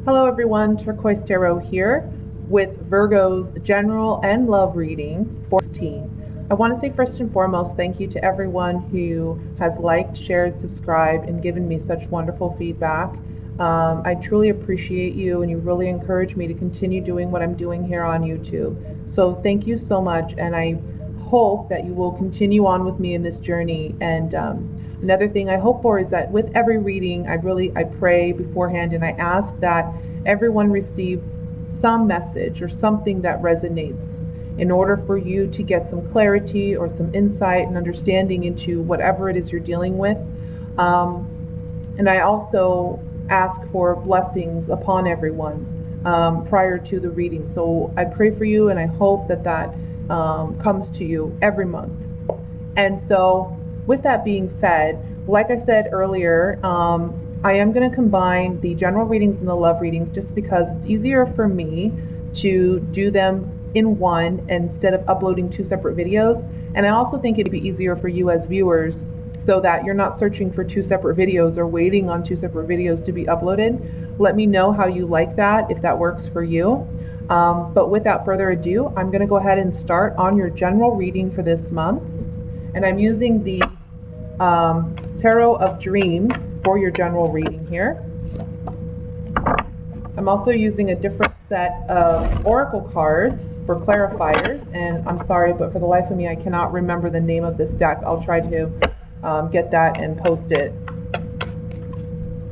Hello everyone, Turquoise Tarot here with Virgo's general and love reading for 16. I want to say first and foremost thank you to everyone who has liked, shared, subscribed, and given me such wonderful feedback. I truly appreciate you, and you really encourage me to continue doing what I'm doing here on YouTube. So thank you so much, and I hope that you will continue on with me in this journey. And another thing I hope for is that with every reading, I pray beforehand and I ask that everyone receive some message or something that resonates in order for you to get some clarity or some insight and understanding into whatever it is you're dealing with. And I also ask for blessings upon everyone prior to the reading. So I pray for you, and I hope that comes to you every month. And so with that being said, like I said earlier, I am going to combine the general readings and the love readings just because it's easier for me to do them in one instead of uploading two separate videos. And I also think it'd be easier for you as viewers so that you're not searching for two separate videos or waiting on two separate videos to be uploaded. Let me know how you like that, if that works for you. But without further ado, I'm going to go ahead and start on your general reading for this month. And I'm using the Tarot of Dreams for your general reading here. I'm also using a different set of oracle cards for clarifiers, and I'm sorry, but for the life of me, I cannot remember the name of this deck. I'll try to get that and post it.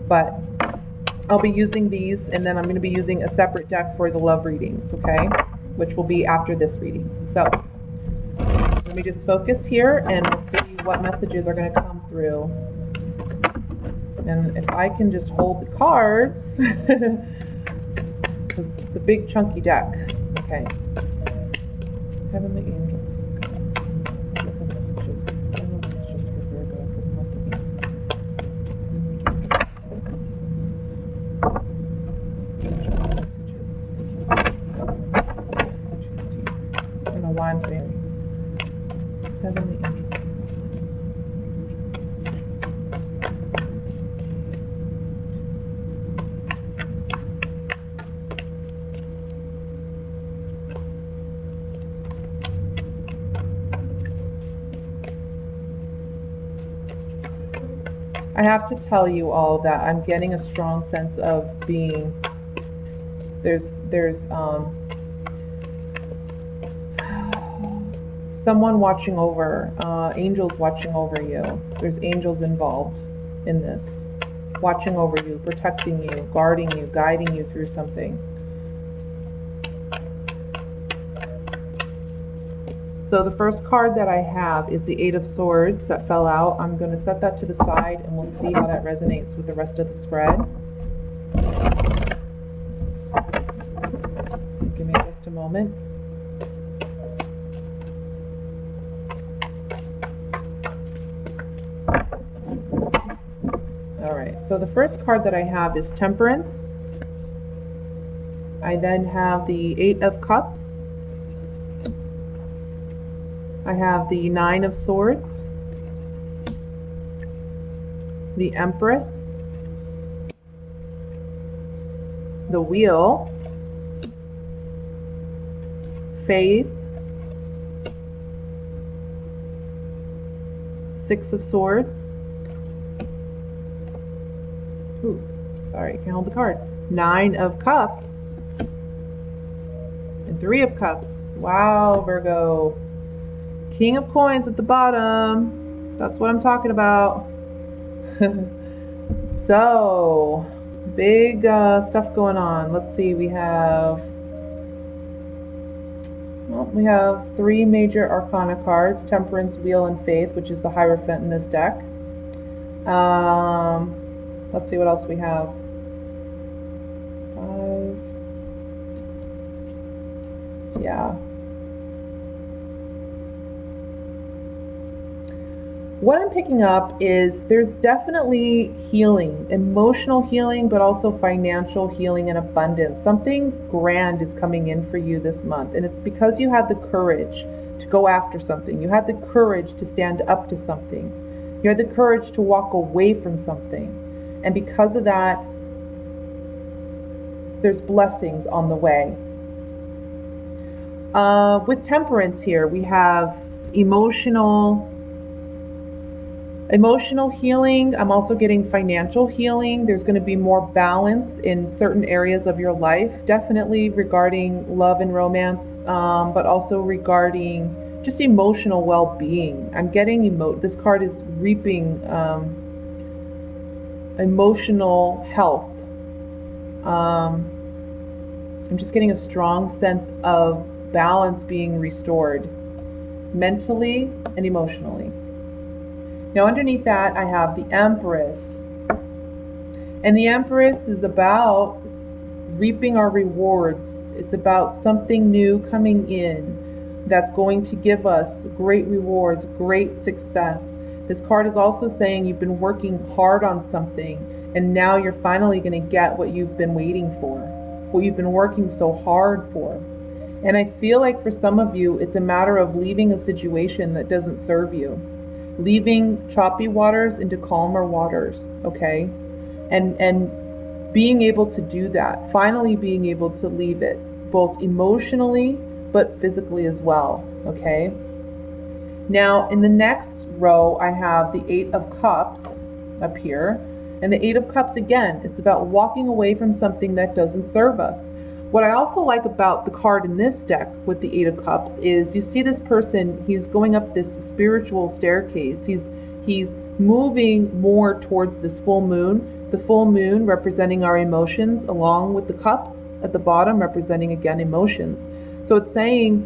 But I'll be using these, and then I'm going to be using a separate deck for the love readings, okay? Which will be after this reading. So let me just focus here, and we'll see what messages are going to come through. And if I can just hold the cards, because it's a big chunky deck. Okay. Heavenly angels. What the messages? What are the messages for Virgo for the month of April? I don't know why I'm saying heavenly angels. I have to tell you all that I'm getting a strong sense of being, there's someone watching over, angels watching over you. There's angels involved in this, watching over you, protecting you, guarding you, guiding you through something. So the first card that I have is the Eight of Swords that fell out. I'm going to set that to the side, and we'll see how that resonates with the rest of the spread. Give me just a moment. All right, so the first card that I have is Temperance. I then have the Eight of Cups. I have the Nine of Swords, the Empress, the Wheel, Faith, Six of Swords, ooh, sorry, I can't hold the card, Nine of Cups, and Three of Cups. Wow, Virgo. King of Coins at the bottom. That's what I'm talking about. So, big stuff going on. Let's see, we have three major arcana cards: Temperance, Wheel, and Faith, which is the Hierophant in this deck. Let's see what else we have. 5. Yeah. What I'm picking up is there's definitely healing, emotional healing, but also financial healing and abundance. Something grand is coming in for you this month, and it's because you had the courage to go after something. You had the courage to stand up to something. You had the courage to walk away from something. And because of that, there's blessings on the way. With Temperance here, we have emotional healing. I'm also getting financial healing. There's going to be more balance in certain areas of your life, definitely regarding love and romance, but also regarding just emotional well-being. I'm getting this card is reaping emotional health. I'm just getting a strong sense of balance being restored mentally and emotionally. Now underneath that, I have the Empress. And the Empress is about reaping our rewards. It's about something new coming in that's going to give us great rewards, great success. This card is also saying you've been working hard on something, and now you're finally going to get what you've been waiting for, what you've been working so hard for. And I feel like for some of you, it's a matter of leaving a situation that doesn't serve you. Leaving choppy waters into calmer waters, okay? And being able to do that, finally being able to leave it, both emotionally, but physically as well, okay? Now, in the next row, I have the Eight of Cups up here. And the Eight of Cups, again, it's about walking away from something that doesn't serve us. What I also like about the card in this deck with the Eight of Cups is you see this person, he's going up this spiritual staircase. He's moving more towards this full moon. The full moon representing our emotions, along with the cups at the bottom representing, again, emotions. So it's saying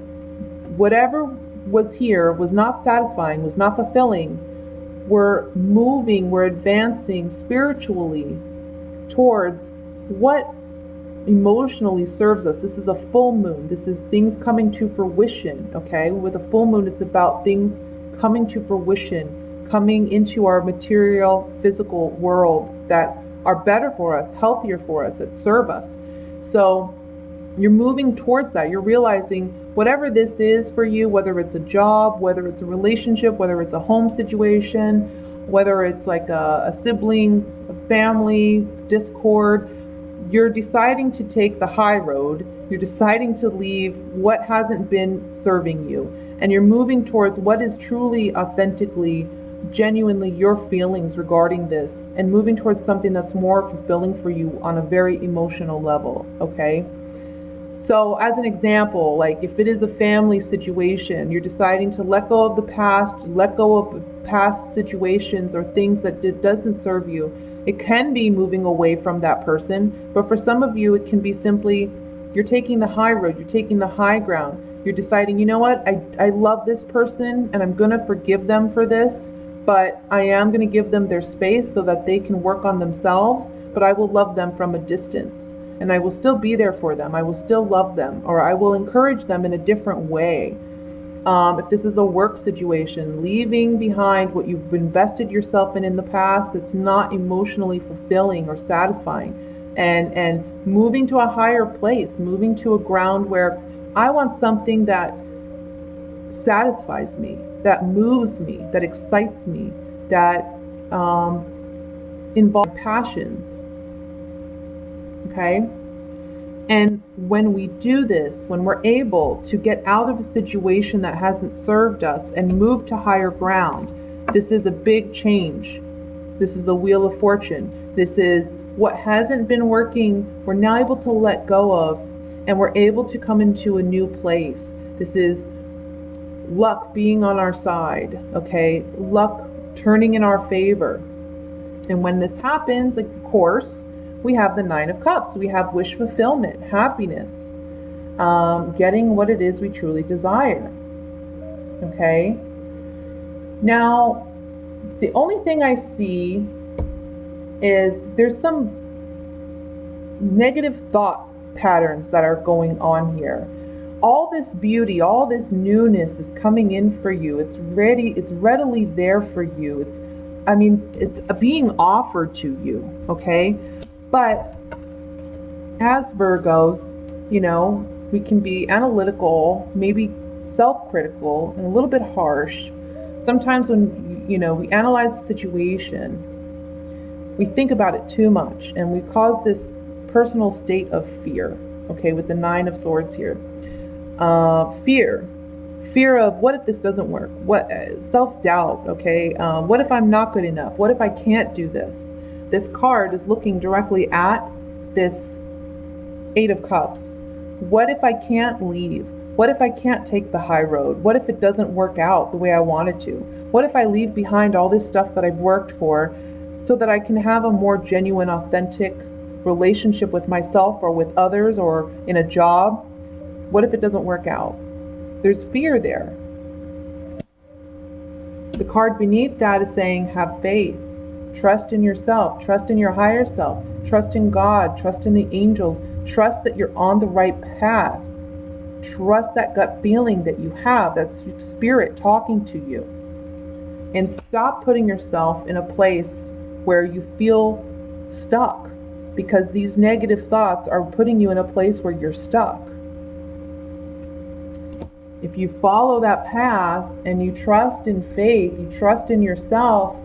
whatever was here was not satisfying, was not fulfilling. We're moving, we're advancing spiritually towards what emotionally serves us. This is a full moon. This is things coming to fruition, okay? With a full moon, it's about things coming to fruition, coming into our material, physical world that are better for us, healthier for us, that serve us. So you're moving towards that. You're realizing whatever this is for you, whether it's a job, whether it's a relationship, whether it's a home situation, whether it's like a sibling, a family, discord, you're deciding to take the high road. You're deciding to leave what hasn't been serving you. And you're moving towards what is truly, authentically, genuinely your feelings regarding this, and moving towards something that's more fulfilling for you on a very emotional level, okay? So as an example, like if it is a family situation, you're deciding to let go of the past, let go of past situations or things that doesn't serve you. It can be moving away from that person, but for some of you, it can be simply you're taking the high road, you're taking the high ground. You're deciding, you know what, I love this person and I'm going to forgive them for this, but I am going to give them their space so that they can work on themselves, but I will love them from a distance. And I will still be there for them. I will still love them, or I will encourage them in a different way. If this is a work situation, leaving behind what you've invested yourself in the past that's not emotionally fulfilling or satisfying, and moving to a higher place, moving to a ground where I want something that satisfies me, that moves me, that excites me, that involves passions. Okay? And when we do this, when we're able to get out of a situation that hasn't served us and move to higher ground, this is a big change. This is the Wheel of Fortune. This is what hasn't been working, we're now able to let go of, and we're able to come into a new place. This is luck being on our side, okay? Luck turning in our favor. And when this happens, of course, we have the Nine of Cups. We have wish fulfillment, happiness, getting what it is we truly desire. Okay? Now, the only thing I see is there's some negative thought patterns that are going on here. All this beauty, all this newness is coming in for you. It's readily there for you. It's being offered to you, okay? But as Virgos, we can be analytical, maybe self-critical, and a little bit harsh. Sometimes when, we analyze the situation, we think about it too much, and we cause this personal state of fear, okay, with the Nine of Swords here. Fear of what if this doesn't work? What self-doubt, okay? What if I'm not good enough? What if I can't do this? This card is looking directly at this Eight of Cups. What if I can't leave? What if I can't take the high road? What if it doesn't work out the way I wanted to? What if I leave behind all this stuff that I've worked for so that I can have a more genuine, authentic relationship with myself or with others or in a job? What if it doesn't work out? There's fear there. The card beneath that is saying, have faith. Trust in yourself. Trust in your higher self. Trust in God. Trust in the angels. Trust that you're on the right path. Trust that gut feeling that you have, that spirit talking to you. And stop putting yourself in a place where you feel stuck, because these negative thoughts are putting you in a place where you're stuck. If you follow that path and you trust in faith, you trust in yourself,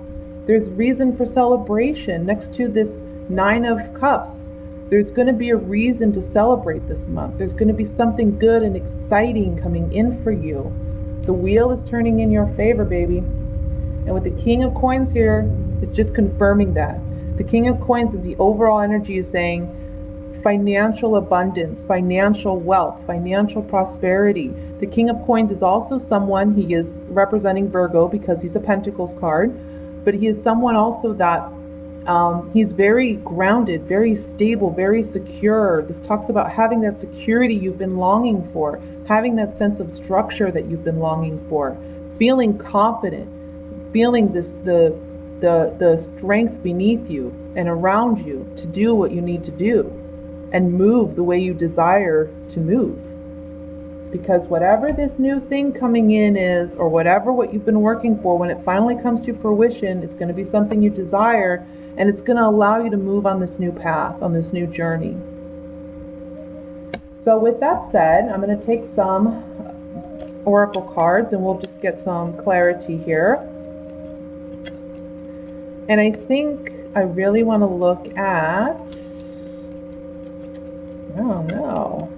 there's reason for celebration. Next to this Nine of Cups, there's going to be a reason to celebrate this month. There's going to be something good and exciting coming in for you. The wheel is turning in your favor, baby. And with the King of Coins here, it's just confirming that. The King of Coins is the overall energy is saying financial abundance, financial wealth, financial prosperity. The King of Coins is also someone, he is representing Virgo because he's a Pentacles card, but he is someone also that he's very grounded, very stable, very secure. This talks about having that security you've been longing for, having that sense of structure that you've been longing for, feeling confident, feeling the strength beneath you and around you to do what you need to do and move the way you desire to move. Because whatever this new thing coming in is, or whatever what you've been working for, when it finally comes to fruition, it's going to be something you desire. And it's going to allow you to move on this new path, on this new journey. So with that said, I'm going to take some oracle cards and we'll just get some clarity here. And I think I really want to look at, I don't know.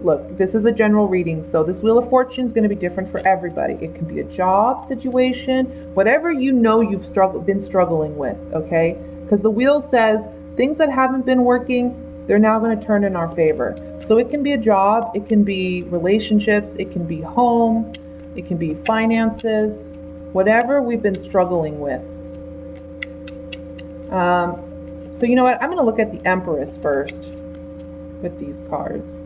Look, this is a general reading, so this Wheel of Fortune is going to be different for everybody. It can be a job situation, whatever you know you've been struggling with, okay? Because the wheel says things that haven't been working, they're now going to turn in our favor. So it can be a job, it can be relationships, it can be home, it can be finances, whatever we've been struggling with. So you know what? I'm going to look at the Empress first with these cards.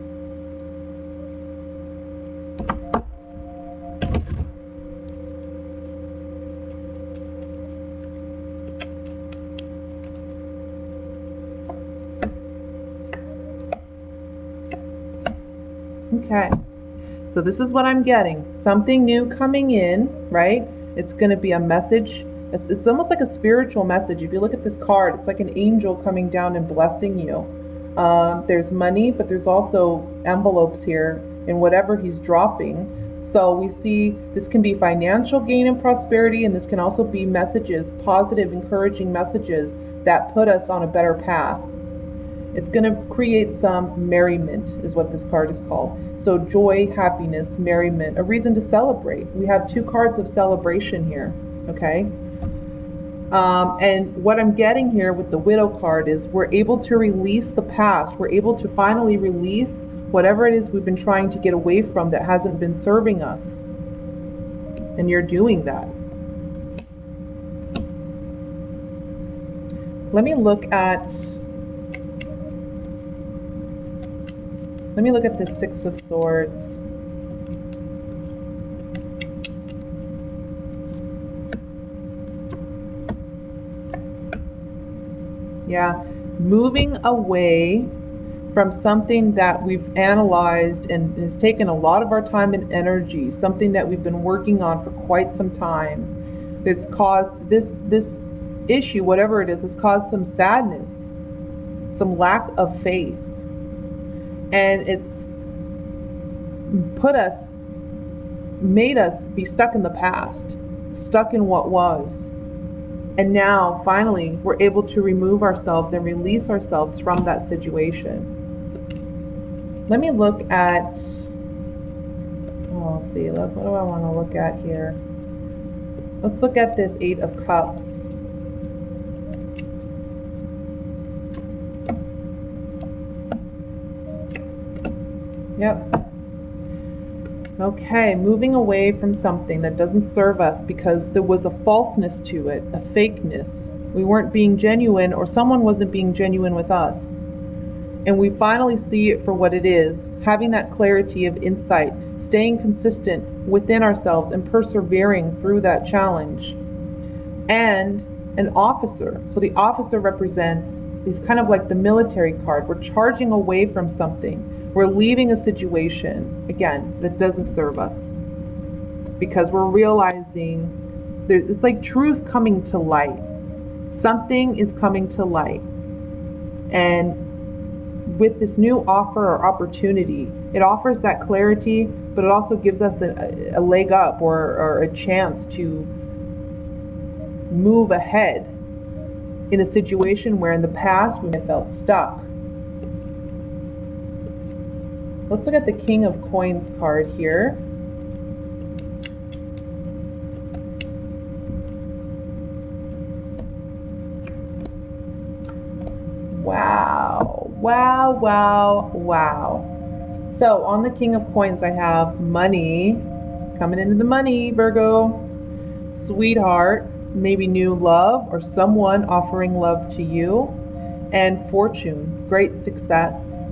Okay, so this is what I'm getting. Something new coming in, right? It's going to be a message. It's almost like a spiritual message. If you look at this card, it's like an angel coming down and blessing you. There's money, but there's also envelopes here in whatever he's dropping. So we see this can be financial gain and prosperity, and this can also be messages, positive, encouraging messages that put us on a better path. It's going to create some merriment, is what this card is called. So joy, happiness, merriment, a reason to celebrate. We have two cards of celebration here, okay? And what I'm getting here with the Widow card is we're able to release the past. We're able to finally release whatever it is we've been trying to get away from that hasn't been serving us. And you're doing that. Let me look at the Six of Swords. Yeah, moving away from something that we've analyzed and has taken a lot of our time and energy, something that we've been working on for quite some time. That's caused this issue, whatever it is, has caused some sadness, some lack of faith. And it's made us be stuck in the past, stuck in what was. And now, finally, we're able to remove ourselves and release ourselves from that situation. Let me look at, let's see, what do I want to look at here? Let's look at this Eight of Cups. Yep. Okay, moving away from something that doesn't serve us because there was a falseness to it, a fakeness. We weren't being genuine, or someone wasn't being genuine with us. And we finally see it for what it is, having that clarity of insight, staying consistent within ourselves and persevering through that challenge. And an officer. So the officer represents, he's kind of like the military card. We're charging away from something. We're leaving a situation, again, that doesn't serve us. Because we're realizing, it's like truth coming to light. Something is coming to light. And with this new offer or opportunity, it offers that clarity, but it also gives us a leg up or a chance to move ahead in a situation where in the past we felt stuck. Let's look at the King of Coins card here. Wow, wow, wow, wow. So on the King of Coins, I have money, coming into the money, Virgo, sweetheart, maybe new love or someone offering love to you, and fortune, great success.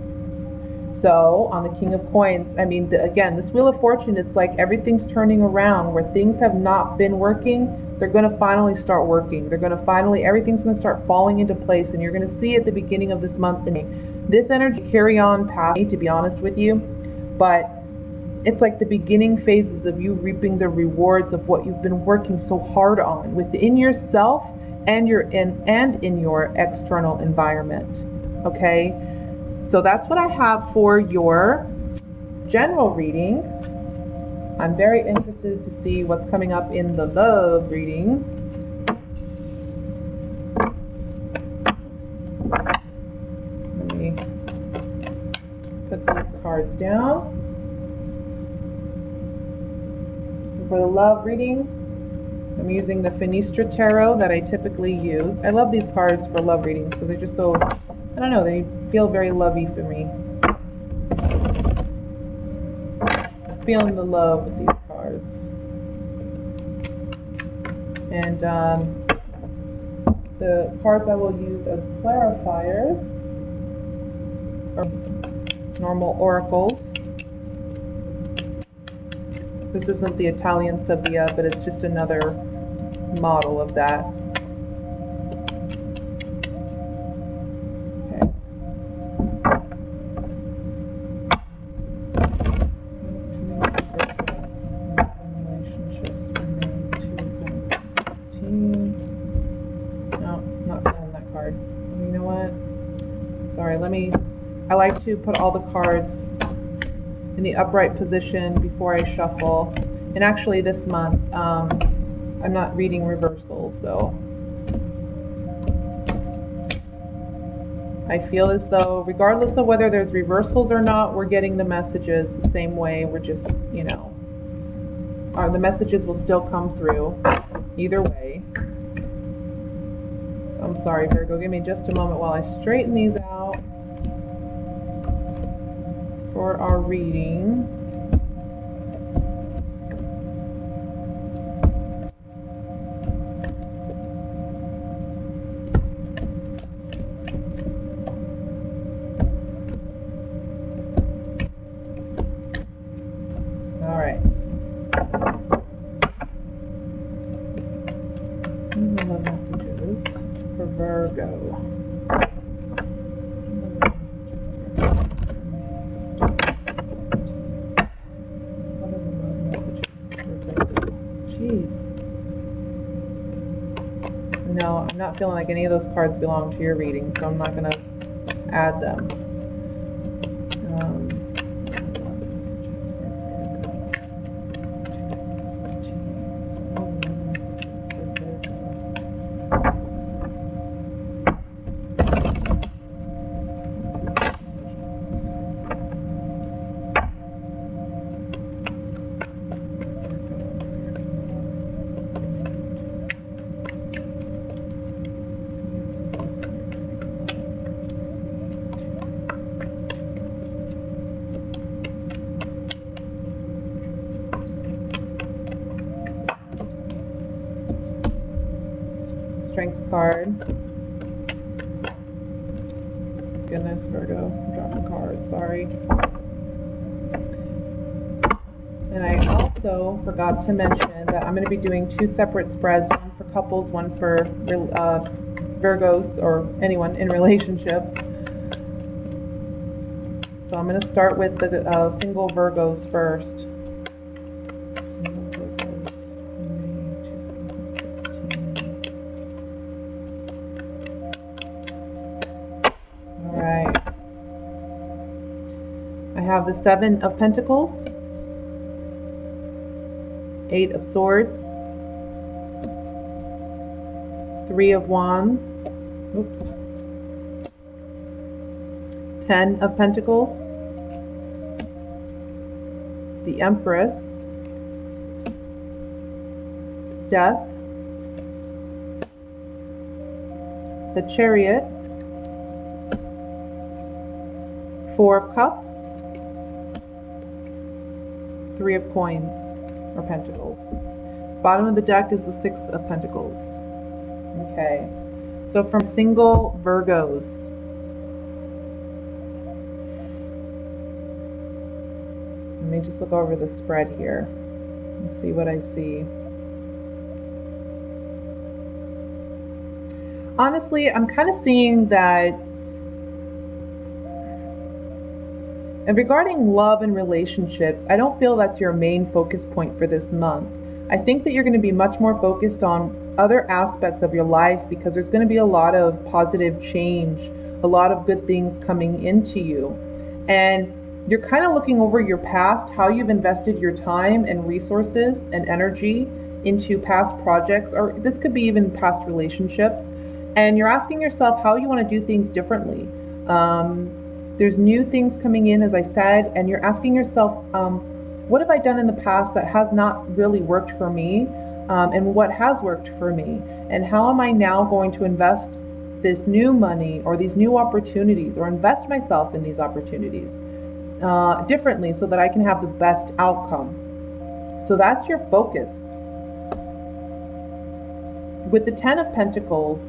So on the King of Coins, I mean, again, this Wheel of Fortune, it's like everything's turning around. Where things have not been working, they're going to finally start working. They're going to finally, everything's going to start falling into place. And you're going to see at the beginning of this month, this energy carry on past me, to be honest with you. But it's like the beginning phases of you reaping the rewards of what you've been working so hard on within yourself and in your external environment. Okay? So that's what I have for your general reading. I'm very interested to see what's coming up in the love reading. Let me put these cards down. For the love reading, I'm using the Finestra Tarot that I typically use. I love these cards for love readings because they're just so, I don't know, they feel very lovey for me. Feeling the love with these cards. And the cards I will use as clarifiers are normal oracles. This isn't the Italian Sabbia, but it's just another model of that. I like to put all the cards in the upright position before I shuffle. And actually this month, I'm not reading reversals, so I feel as though regardless of whether there's reversals or not, we're getting the messages the same way. We're just, you know, the messages will still come through either way. So I'm sorry, Virgo, give me just a moment while I straighten these out for our reading. All right. Love messages for Virgo. No, I'm not feeling like any of those cards belong to your reading, so I'm not going to add them. Strength card. Goodness, Virgo, I'm dropping cards, sorry. And I also forgot to mention that I'm going to be doing 2 separate spreads, one for couples, one for Virgos or anyone in relationships. So I'm going to start with the single Virgos first. Single Virgos, May 2016. All right. I have the 7 of Pentacles, 8 of Swords, 3 of Wands, oops, 10 of Pentacles, the Empress, Death, the Chariot, 4 of Cups, 3 of Coins or Pentacles. Bottom of the deck is the 6 of Pentacles. Okay, so from single Virgos, let me just look over the spread here and see what I see. Honestly, I'm kind of seeing that, and regarding love and relationships, I don't feel that's your main focus point for this month. I think that you're going to be much more focused on other aspects of your life because there's going to be a lot of positive change, a lot of good things coming into you. And you're kind of looking over your past, how you've invested your time and resources and energy into past projects, or this could be even past relationships. And you're asking yourself how you want to do things differently. There's new things coming in, as I said, and you're asking yourself, what have I done in the past that has not really worked for me? And what has worked for me? And how am I now going to invest this new money or these new opportunities or invest myself in these opportunities differently so that I can have the best outcome? So that's your focus. With the 10 of Pentacles,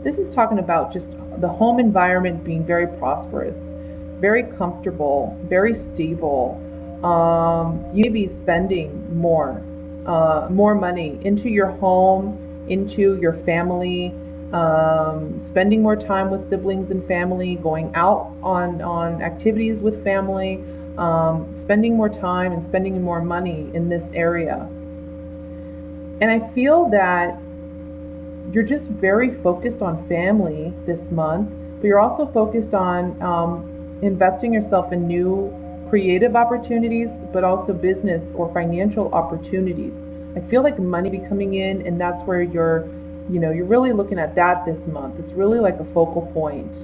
this is talking about just the home environment being very prosperous, very comfortable, very stable. You may be spending more money into your home, into your family, spending more time with siblings and family, going out on activities with family, spending more time and spending more money in this area. And I feel that you're just very focused on family this month, but you're also focused on investing yourself in new creative opportunities, but also business or financial opportunities. I feel like money be coming in, and that's where you're really looking at that this month. It's really like a focal point.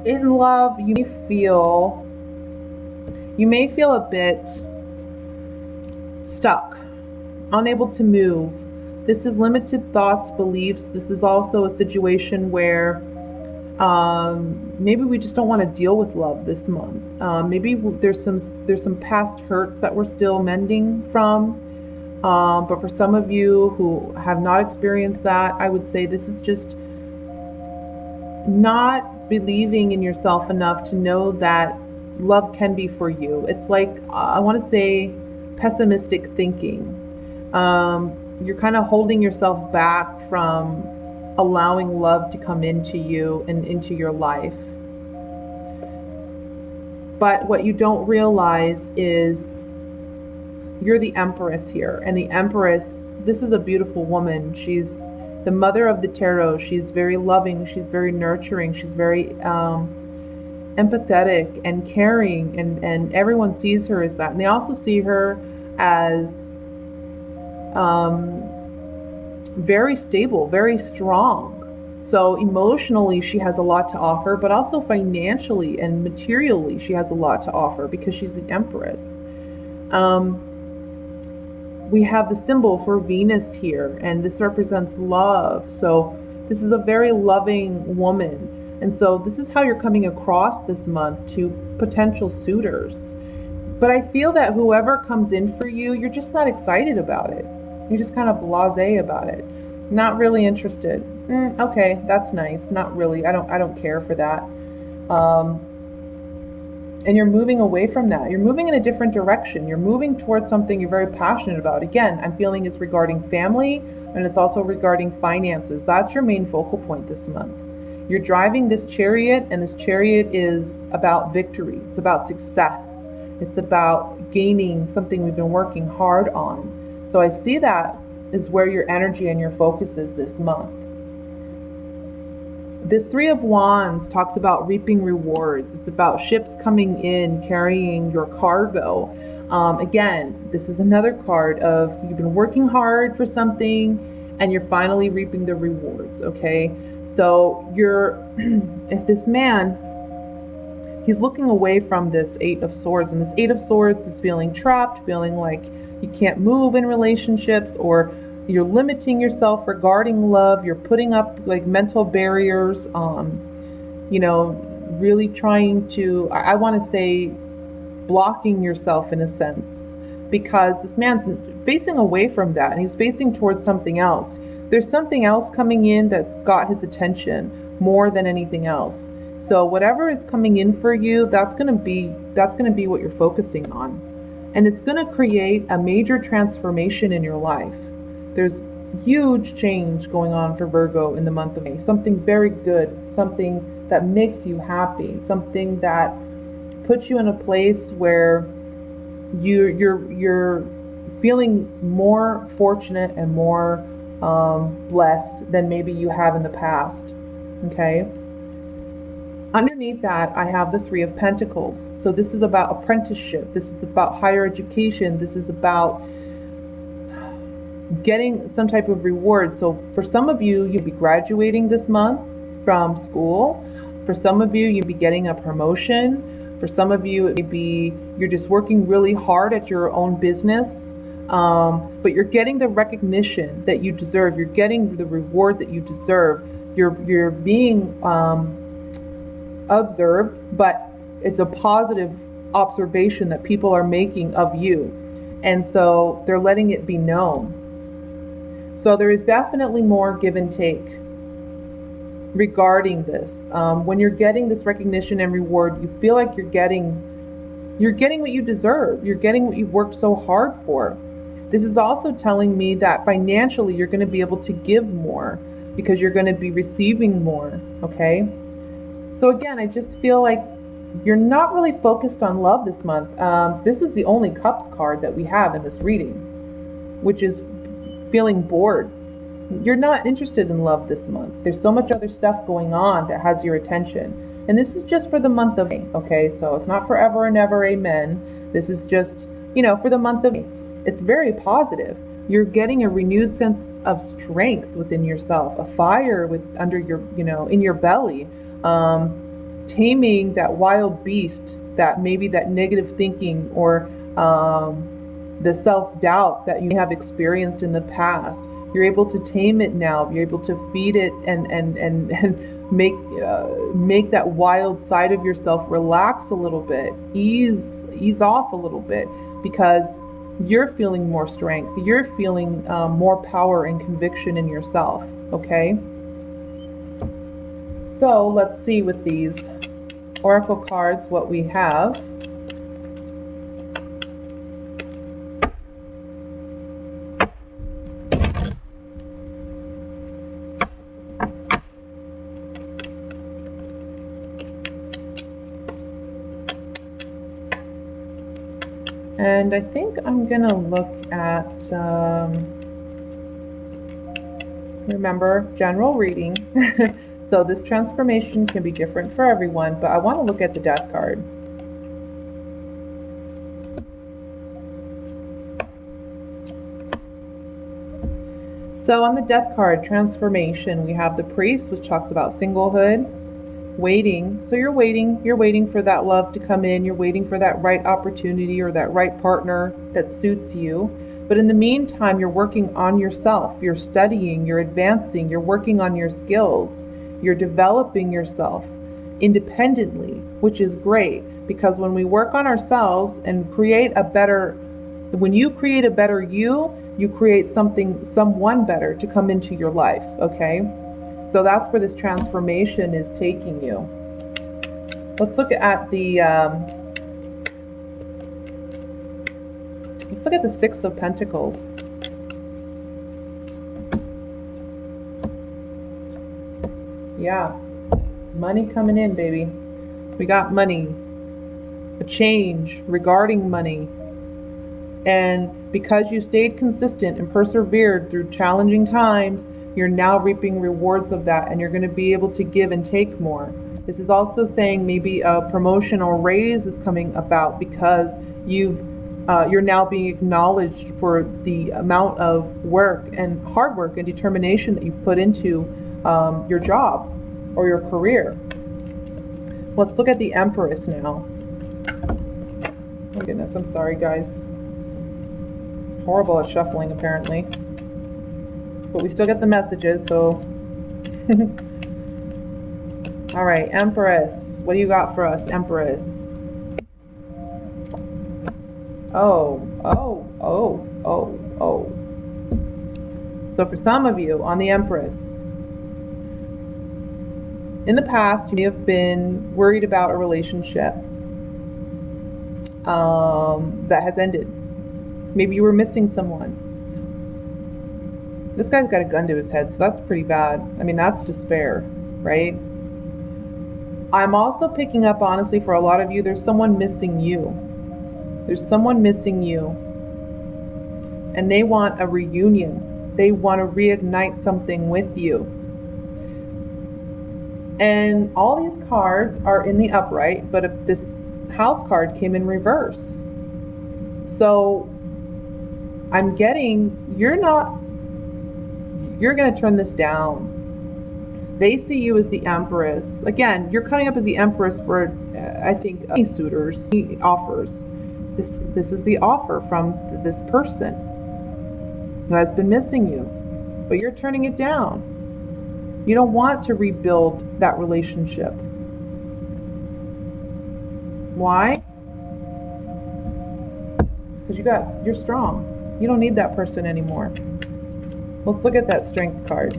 In love, you may feel a bit stuck, unable to move. This is limited thoughts, beliefs. This is also a situation where maybe we just don't want to deal with love this month. Maybe there's some past hurts that we're still mending from. But for some of you who have not experienced that, I would say this is just not believing in yourself enough to know that love can be for you. It's like, I want to say, pessimistic thinking. You're kind of holding yourself back from allowing love to come into you and into your life. But what you don't realize is you're the Empress here. And the Empress, this is a beautiful woman. She's the mother of the tarot. She's very loving. She's very nurturing. She's very empathetic and caring. And everyone sees her as that. And they also see her as very stable, very strong. So emotionally, she has a lot to offer, but also financially and materially, she has a lot to offer because she's the Empress. We have the symbol for Venus here, and this represents love. So this is a very loving woman. And so this is how you're coming across this month to potential suitors. But I feel that whoever comes in for you, you're just not excited about it. You're just kind of blasé about it. Not really interested. Okay, that's nice. Not really. I don't care for that. And you're moving away from that. You're moving in a different direction. You're moving towards something you're very passionate about. Again, I'm feeling it's regarding family, and it's also regarding finances. That's your main focal point this month. You're driving this chariot, and this chariot is about victory. It's about success. It's about gaining something we've been working hard on. So I see that is where your energy and your focus is this month. This Three of Wands talks about reaping rewards. It's about ships coming in, carrying your cargo. Again, this is another card of you've been working hard for something and you're finally reaping the rewards, okay? So if this man, he's looking away from this Eight of Swords, and this Eight of Swords is feeling trapped, feeling like you can't move in relationships, or you're limiting yourself regarding love. You're putting up like mental barriers, really trying to, I want to say, blocking yourself in a sense, because this man's facing away from that and he's facing towards something else. There's something else coming in that's got his attention more than anything else. So whatever is coming in for you, that's going to be what you're focusing on. And it's going to create a major transformation in your life. There's huge change going on for Virgo in the month of May. Something very good, something that makes you happy, something that puts you in a place where you're feeling more fortunate and more blessed than maybe you have in the past. Okay. Underneath that, I have the Three of Pentacles. So this is about apprenticeship. This is about higher education. This is about getting some type of reward. So for some of you, you'll be graduating this month from school. For some of you, you'll be getting a promotion. For some of you, it may be you're just working really hard at your own business, but you're getting the recognition that you deserve. You're getting the reward that you deserve. You're being observed, but it's a positive observation that people are making of you. And so they're letting it be known. So there is definitely more give and take regarding this. When you're getting this recognition and reward, you feel like you're getting what you deserve. You're getting what you worked so hard for. This is also telling me that financially you're going to be able to give more because you're going to be receiving more, okay? So again, I just feel like you're not really focused on love this month. This is the only Cups card that we have in this reading, which is feeling bored. You're not interested in love this month. There's so much other stuff going on that has your attention. And this is just for the month of May, okay? So it's not forever and ever, amen. This is just, for the month of May. It's very positive. You're getting a renewed sense of strength within yourself, a fire under your, in your belly. Taming that wild beast, that maybe that negative thinking or the self-doubt that you have experienced in the past. You're able to tame it now. You're able to feed it and make that wild side of yourself relax a little bit, ease off a little bit, because you're feeling more strength. You're feeling more power and conviction in yourself. Okay. So let's see with these oracle cards what we have. And I think I'm gonna look at, remember, general reading. So this transformation can be different for everyone, but I want to look at the Death card. So on the Death card, transformation, we have the Priest, which talks about singlehood, waiting. So you're waiting for that love to come in. You're waiting for that right opportunity or that right partner that suits you. But in the meantime, you're working on yourself. You're studying, you're advancing, you're working on your skills. You're developing yourself independently, which is great, because when we work on ourselves and create a better When you create a better you, you create someone better to come into your life, okay? So that's where this transformation is taking you. Let's look at the Six of Pentacles. Yeah, money coming in, baby. We got money, a change regarding money. And because you stayed consistent and persevered through challenging times, you're now reaping rewards of that, and you're going to be able to give and take more. This is also saying maybe a promotion or raise is coming about because you're now being acknowledged for the amount of work and hard work and determination that you've put into your job or your career. Let's look at the Empress now. Oh goodness, I'm sorry guys. Horrible at shuffling apparently. But we still get the messages, so. All right, Empress. What do you got for us, Empress? Oh. So for some of you on the Empress, in the past, you may have been worried about a relationship that has ended. Maybe you were missing someone. This guy's got a gun to his head, so that's pretty bad. I mean, that's despair, right? I'm also picking up, honestly, for a lot of you, there's someone missing you. There's someone missing you. And they want a reunion. They want to reignite something with you. And all these cards are in the upright, but if this House card came in reverse. So I'm getting, you're going to turn this down. They see you as the Empress. Again, you're coming up as the Empress for, I think, suitors, offers. This is the offer from this person who has been missing you, but you're turning it down. You don't want to rebuild that relationship. Why? Because you're strong. You don't need that person anymore. Let's look at that Strength card.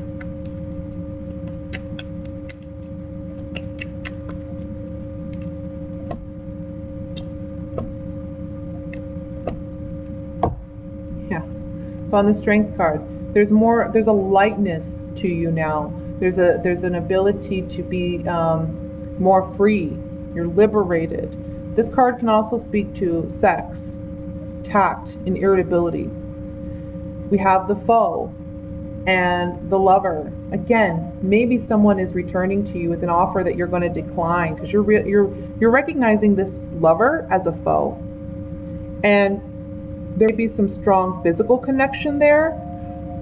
Yeah. So on the Strength card, there's a lightness to you now. There's an ability to be more free. You're liberated. This card can also speak to sex, tact, and irritability. We have the Foe and the Lover. Again, maybe someone is returning to you with an offer that you're going to decline because you're recognizing this Lover as a foe. And there may be some strong physical connection there,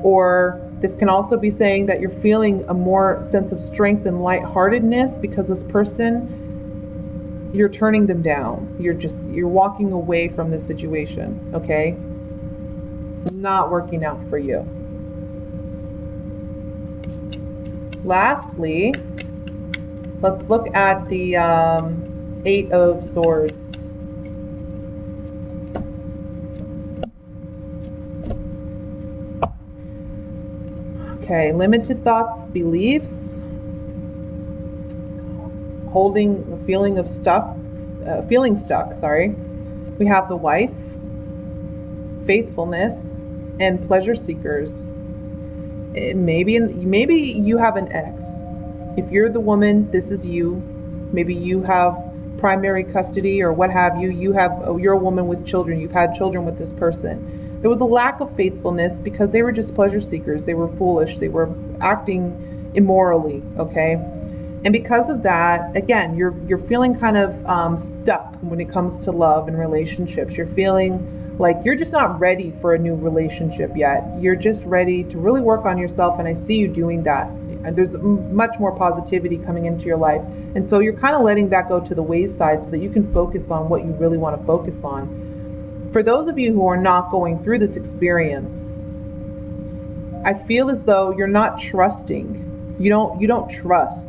or this can also be saying that you're feeling a more sense of strength and lightheartedness because this person, you're turning them down. You're walking away from the situation, okay? It's not working out for you. Lastly, let's look at the Eight of Swords. Okay, limited thoughts, beliefs, holding the feeling stuck. We have the Wife, faithfulness, and pleasure seekers. Maybe you have an ex. If you're the woman, this is you. Maybe you have primary custody or what have you. You're a woman with children. You've had children with this person. There was a lack of faithfulness because they were just pleasure seekers. They were foolish. They were acting immorally, okay? And because of that, again, you're feeling kind of stuck when it comes to love and relationships. You're feeling like you're just not ready for a new relationship yet. You're just ready to really work on yourself, and I see you doing that. And there's much more positivity coming into your life. And so you're kind of letting that go to the wayside so that you can focus on what you really want to focus on. For those of you who are not going through this experience, I feel as though you're not trusting. You don't trust.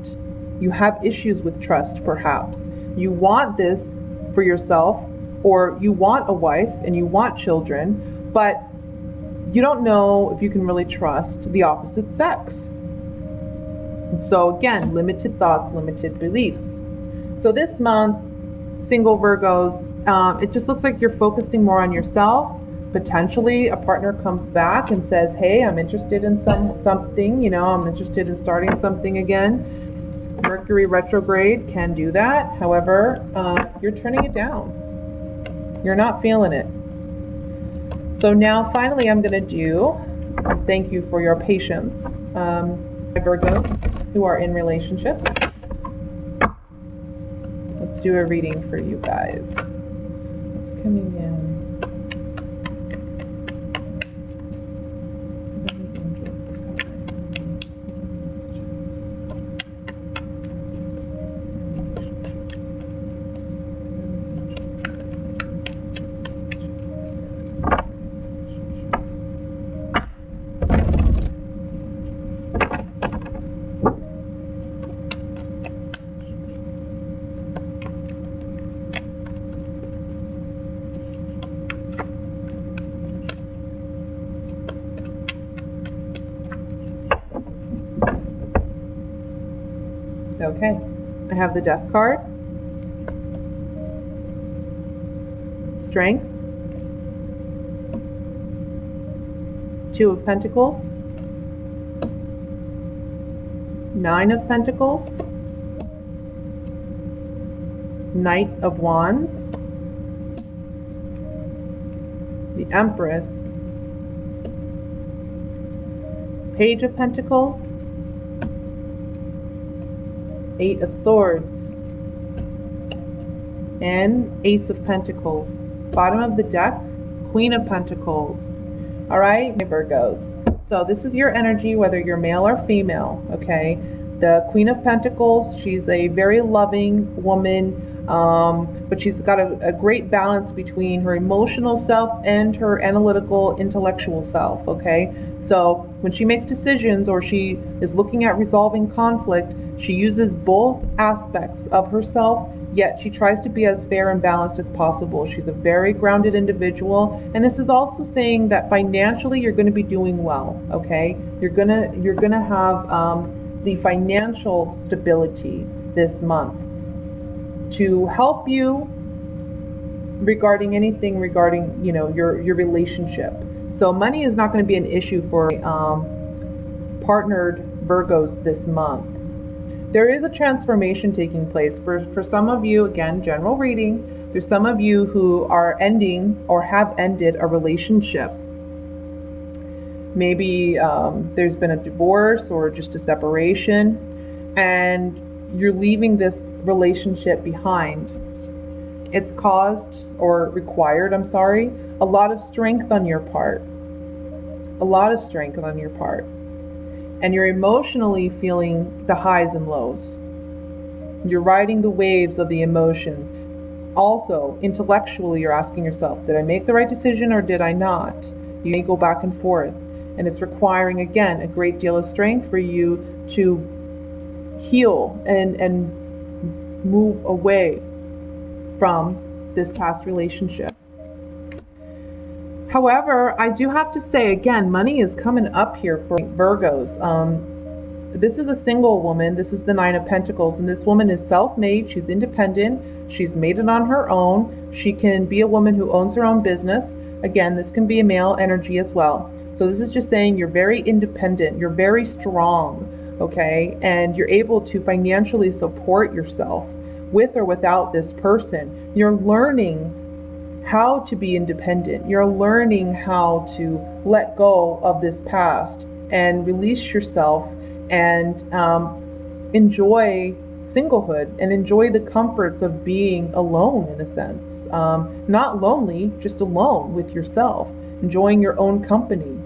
You have issues with trust, perhaps. You want this for yourself, or you want a wife and you want children, but you don't know if you can really trust the opposite sex. So again, limited thoughts, limited beliefs. So this month, single Virgos, it just looks like you're focusing more on yourself. Potentially a partner comes back and says, hey, I'm interested in something, I'm interested in starting something again. Mercury retrograde can do that. However, you're turning it down. You're not feeling it. So now finally I'm going to do, thank you for your patience, Virgos who are in relationships. Let's do a reading for you guys. What's coming in? Okay, I have the Death card, Strength, Two of Pentacles, Nine of Pentacles, Knight of Wands, the Empress, Page of Pentacles, Eight of Swords, and Ace of Pentacles. Bottom of the deck, Queen of Pentacles. All right, my Virgos. So this is your energy, whether you're male or female, okay? The Queen of Pentacles, she's a very loving woman, but she's got a great balance between her emotional self and her analytical, intellectual self, okay? So when she makes decisions or she is looking at resolving conflict, she uses both aspects of herself, yet she tries to be as fair and balanced as possible. She's a very grounded individual, and this is also saying that financially you're going to be doing well, okay? You're gonna have the financial stability this month to help you regarding anything regarding your relationship. So money is not going to be an issue for partnered Virgos this month. There is a transformation taking place. For some of you, again, general reading, there's some of you who are ending or have ended a relationship. Maybe there's been a divorce or just a separation, and you're leaving this relationship behind. It's caused or required, a lot of strength on your part. A lot of strength on your part. And you're emotionally feeling the highs and lows. You're riding the waves of the emotions. Also, intellectually, you're asking yourself, did I make the right decision or did I not? You may go back and forth. And it's requiring, again, a great deal of strength for you to heal and move away from this past relationship. However, I do have to say, again, money is coming up here for Virgos. This is a single woman. This is the Nine of Pentacles, and this woman is self-made. She's independent. She's made it on her own. She can be a woman who owns her own business. Again, this can be a male energy as well. So this is just saying you're very independent. You're very strong, okay? And you're able to financially support yourself with or without this person. You're learning how to be independent. You're learning how to let go of this past and release yourself and enjoy singlehood and enjoy the comforts of being alone in a sense. Not lonely, just alone with yourself, enjoying your own company.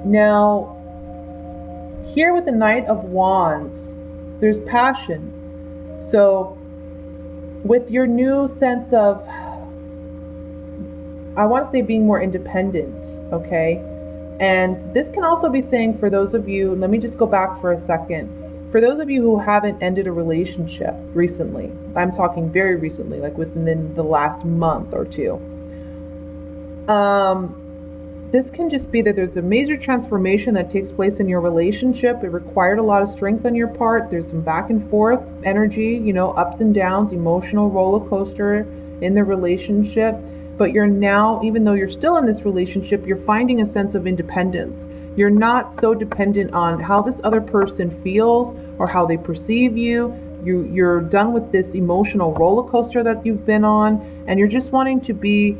Now, here with the Knight of Wands, there's passion. So with your new sense of, I want to say being more independent, okay? And this can also be saying for those of you, let me just go back for a second. For those of you who haven't ended a relationship recently, I'm talking very recently, like within the last month or two, this can just be that there's a major transformation that takes place in your relationship. It required a lot of strength on your part. There's some back and forth energy, ups and downs, emotional roller coaster in the relationship. But you're now, even though you're still in this relationship, you're finding a sense of independence. You're not so dependent on how this other person feels or how they perceive you. You're done with this emotional roller coaster that you've been on, and you're just wanting to be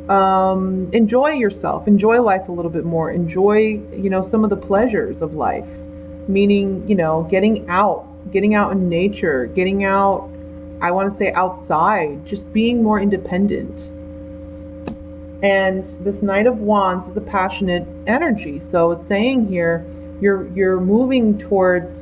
enjoy yourself, enjoy life a little bit more, enjoy some of the pleasures of life, meaning getting out in nature, getting out, I want to say outside, just being more independent. And this Knight of Wands is a passionate energy, so it's saying here you're moving towards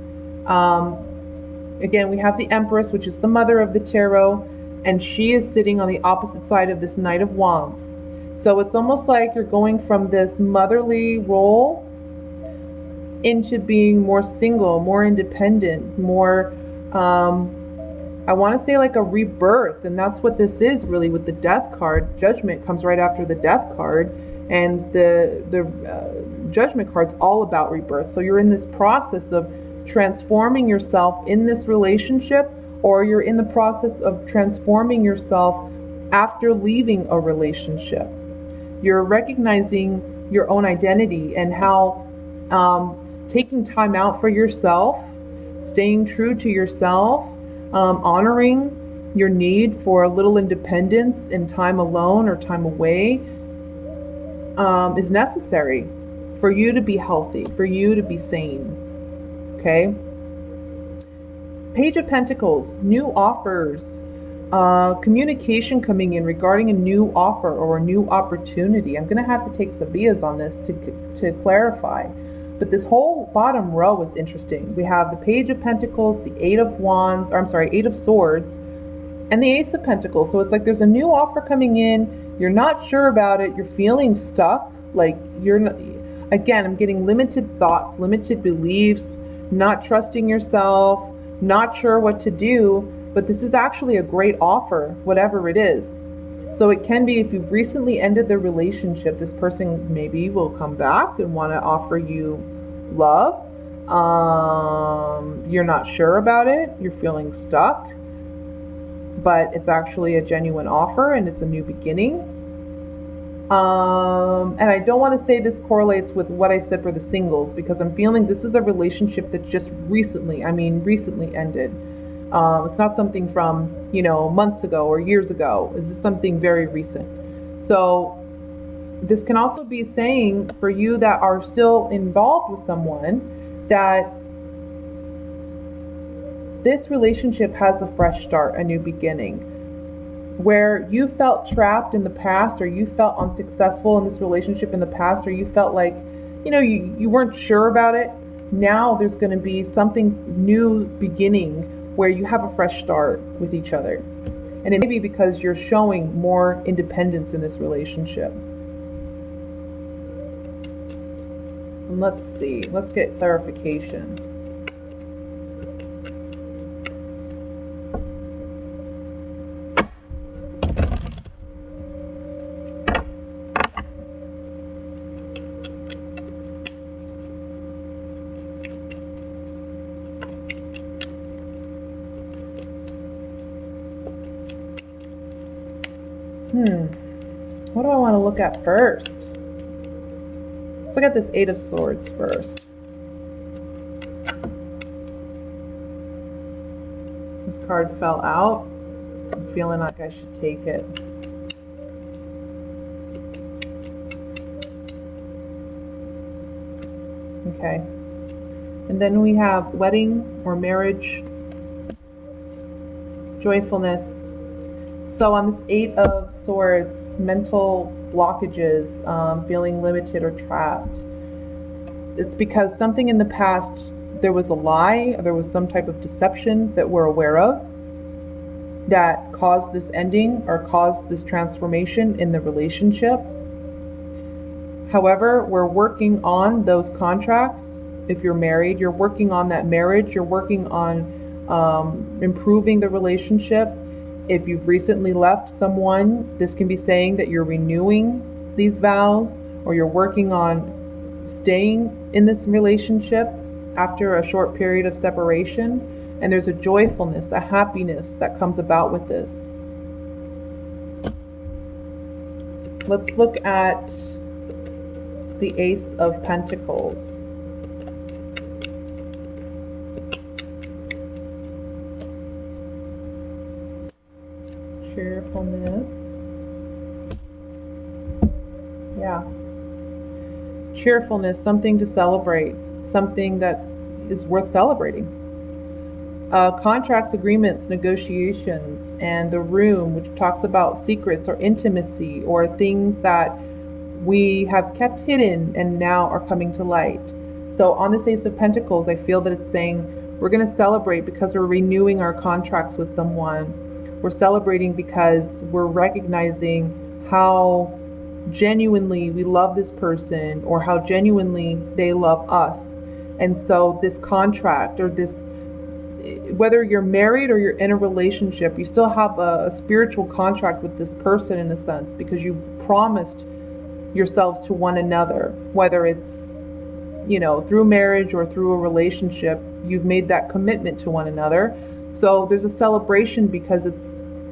again, we have the Empress, which is the mother of the tarot, and she is sitting on the opposite side of this Knight of Wands. So it's almost like you're going from this motherly role into being more single, more independent, more, I want to say like a rebirth. And that's what this is really with the Death card. Judgment comes right after the Death card. And the Judgment card's all about rebirth. So you're in this process of transforming yourself in this relationship, or you're in the process of transforming yourself after leaving a relationship. You're recognizing your own identity and how taking time out for yourself, staying true to yourself, honoring your need for a little independence and time alone or time away is necessary for you to be healthy, for you to be sane. Okay? Page of Pentacles, new offers, communication coming in regarding a new offer or a new opportunity. I'm going to have to take Sabias on this to clarify. But this whole bottom row is interesting. We have the Page of Pentacles, the Eight of Swords, and the Ace of Pentacles. So it's like there's a new offer coming in. You're not sure about it. You're feeling stuck. Like you're not, again, I'm getting limited thoughts, limited beliefs, not trusting yourself, not sure what to do. But this is actually a great offer, whatever it is. So it can be if you've recently ended the relationship, this person maybe will come back and want to offer you love. You're not sure about it. You're feeling stuck. But it's actually a genuine offer and it's a new beginning. And I don't want to say this correlates with what I said for the singles, because I'm feeling this is a relationship that just recently ended. It's not something from, months ago or years ago. This is something very recent. So this can also be saying for you that are still involved with someone that this relationship has a fresh start, a new beginning. Where you felt trapped in the past, or you felt unsuccessful in this relationship in the past, or you felt like, you weren't sure about it. Now there's going to be something new beginning where you have a fresh start with each other. And it may be because you're showing more independence in this relationship. And let's see, let's get clarification. What do I want to look at first? Let's look at this Eight of Swords first. This card fell out. I'm feeling like I should take it. Okay. And then we have wedding or marriage, joyfulness. So on this Eight of Swords, mental blockages, feeling limited or trapped. It's because something in the past, there was a lie, there was some type of deception that we're aware of that caused this ending or caused this transformation in the relationship. However, we're working on those contracts if you're married, you're working on that marriage, you're working on improving the relationship. If you've recently left someone, this can be saying that you're renewing these vows, or you're working on staying in this relationship after a short period of separation. And there's a joyfulness, a happiness that comes about with this. Let's look at the Ace of Pentacles. Cheerfulness. Yeah. Cheerfulness, something to celebrate, something that is worth celebrating. Contracts, agreements, negotiations, and the Room, which talks about secrets or intimacy or things that we have kept hidden and now are coming to light. So on this Ace of Pentacles, I feel that it's saying we're going to celebrate because we're renewing our contracts with someone. We're celebrating because we're recognizing how genuinely we love this person, or how genuinely they love us. And so this contract, or this, whether you're married or you're in a relationship, you still have a spiritual contract with this person in a sense, because you promised yourselves to one another, whether it's, through marriage or through a relationship, you've made that commitment to one another. So there's a celebration because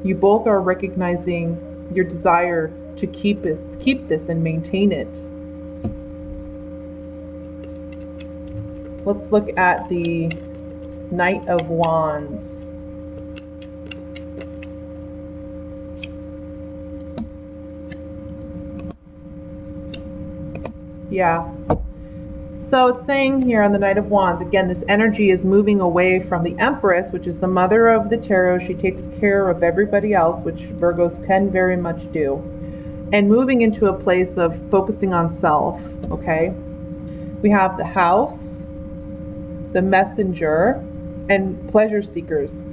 you both are recognizing your desire to keep this and maintain it. Let's look at the Knight of Wands. Yeah. So it's saying here on the Knight of Wands, again, this energy is moving away from the Empress, which is the mother of the tarot. She takes care of everybody else, which Virgos can very much do, and moving into a place of focusing on self, okay? We have the House, the Messenger, and Pleasure Seekers.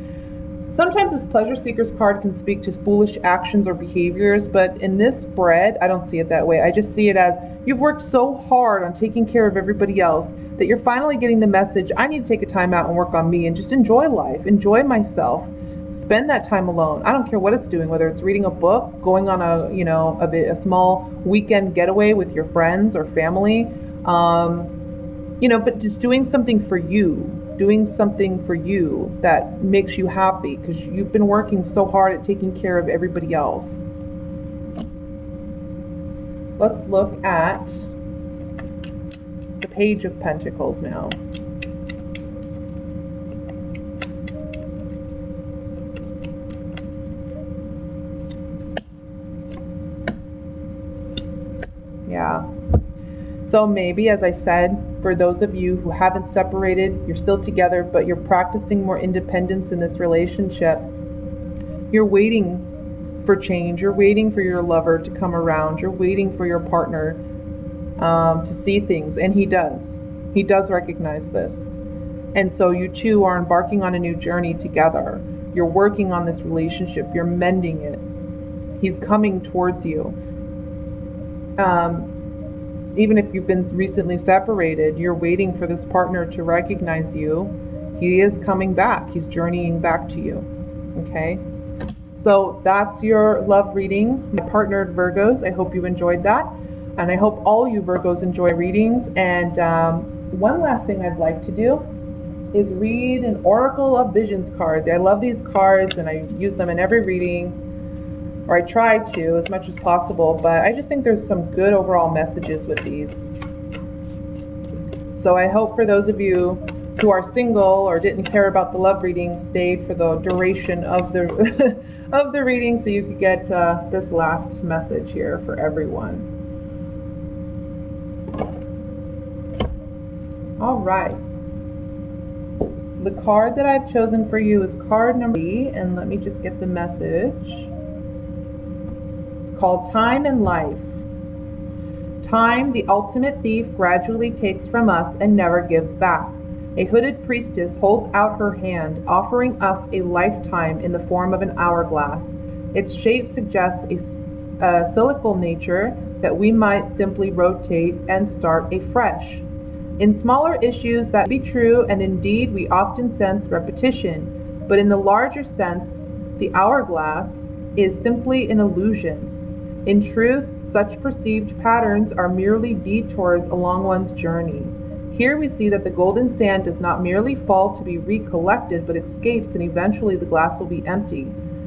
Sometimes this Pleasure Seekers card can speak to foolish actions or behaviors, but in this spread, I don't see it that way. I just see it as you've worked so hard on taking care of everybody else that you're finally getting the message, I need to take a time out and work on me and just enjoy life, enjoy myself, spend that time alone. I don't care what it's doing, whether it's reading a book, going on a small weekend getaway with your friends or family, but just doing something for you. Doing something for you that makes you happy, because you've been working so hard at taking care of everybody else. Let's look at the Page of Pentacles now. Yeah. So maybe, as I said, for those of you who haven't separated, you're still together, but you're practicing more independence in this relationship. You're waiting for change. You're waiting for your lover to come around. You're waiting for your partner to see things. And he does. He does recognize this. And so you two are embarking on a new journey together. You're working on this relationship. You're mending it. He's coming towards you. Even if you've been recently separated, you're waiting for this partner to recognize you. He is coming back. He's journeying back to you. Okay? So that's your love reading. My partnered Virgos, I hope you enjoyed that. And I hope all you Virgos enjoy readings. And one last thing I'd like to do is read an Oracle of Visions card. I love these cards and I use them in every reading. Or I try to as much as possible, but I just think there's some good overall messages with these. So I hope for those of you who are single or didn't care about the love reading stayed for the duration of the of the reading, so you could get this last message here for everyone. All right. So the card that I've chosen for you is card number 3, and let me just get the message. Called Time and Life. Time, the ultimate thief, gradually takes from us and never gives back. A hooded priestess holds out her hand, offering us a lifetime in the form of an hourglass. Its shape suggests a cyclical nature that we might simply rotate and start afresh. In smaller issues that may be true, and indeed we often sense repetition, but in the larger sense, the hourglass is simply an illusion. In truth, such perceived patterns are merely detours along one's journey. Here we see that the golden sand does not merely fall to be recollected, but escapes, and eventually the glass will be empty.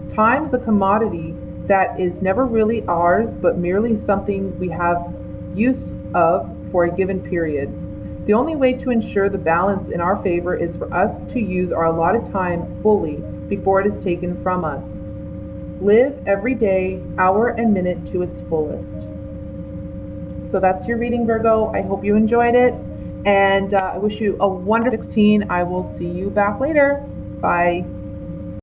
Time is a commodity that is never really ours, but merely something we have use of for a given period. The only way to ensure the balance in our favor is for us to use our allotted time fully before it is taken from us. Live every day, hour and minute to its fullest. So that's your reading, Virgo. I hope you enjoyed it. And I wish you a wonderful 16. I will see you back later. Bye.